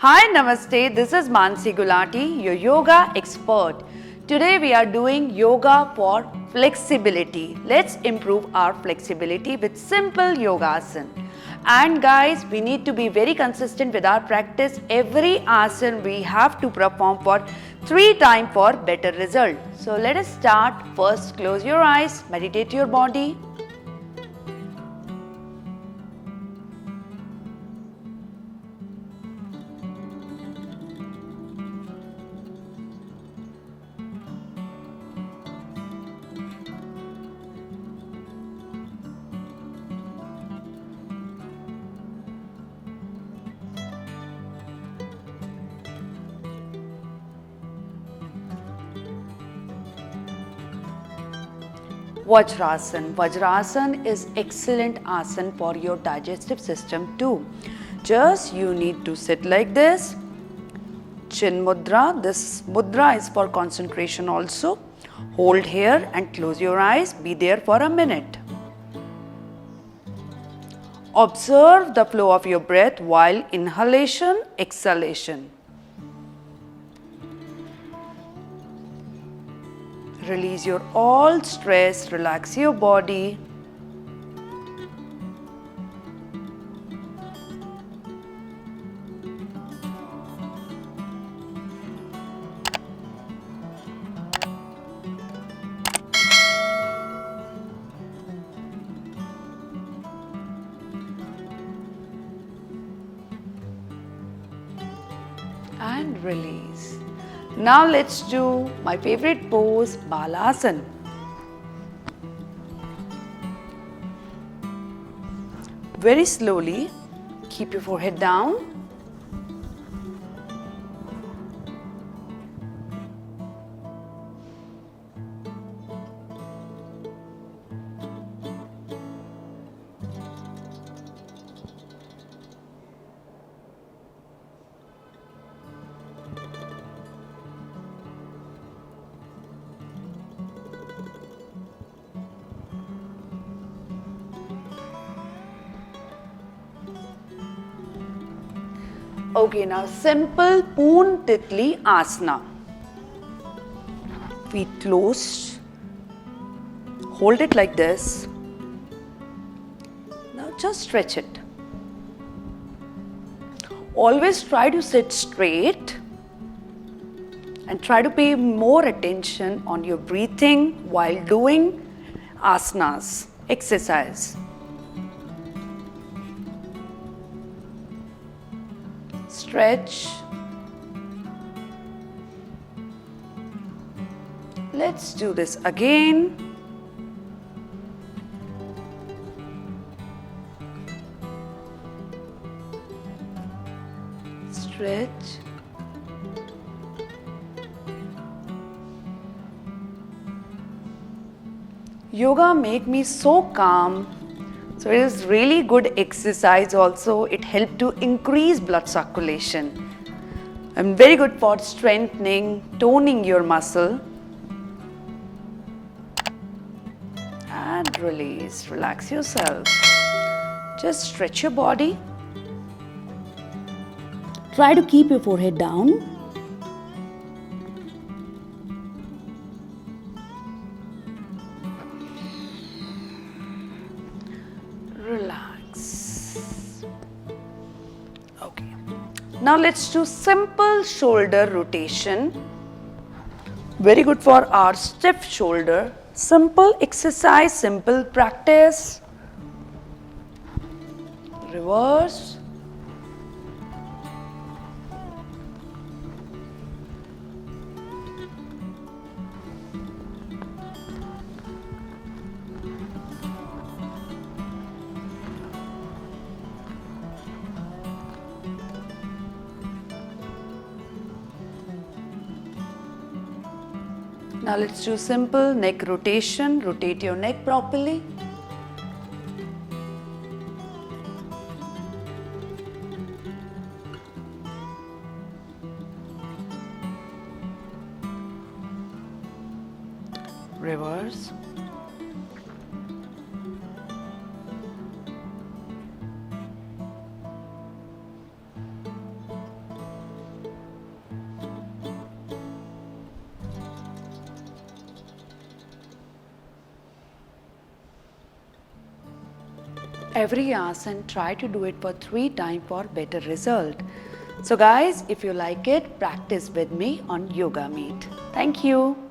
Hi, Namaste. This is Mansi Gulati, your yoga expert. Today we are doing yoga for flexibility. Let's improve our flexibility with simple yogasana. And guys, we need to be very consistent with our practice. Every asana we have to perform for 3 times for better result. So let us start. First, close your eyes, meditate your body. Vajrasana. Vajrasana is excellent asana for your digestive system too. Just you need to sit like this. Chin mudra. This mudra is for concentration also. Hold here and close your eyes. Be there for a minute. Observe the flow of your breath while inhalation, exhalation. Release your all stress, relax your body. And release. Now let's do my favorite pose, Balasana. Very slowly, keep your forehead down. Okay, now simple Poon Titli Asana. Feet closed. Hold it like this. Now just stretch it. Always try to sit straight and try to pay more attention on your breathing while doing asanas, exercise. Stretch. Let's do this again. Stretch. Yoga make me so calm. So it is really good exercise also. It helps to increase blood circulation and very good for strengthening, toning your muscle. And release, relax yourself. Just stretch your body. Try to keep your forehead down. Relax. Okay. Now let's do simple shoulder rotation. Very good for our stiff shoulder. Simple exercise, simple practice. Reverse. Now let's do simple neck rotation. Rotate your neck properly. Reverse. every asana, try to do it for 3 times for better result. So guys, if you like it, practice with me on Yoga Meet. Thank you.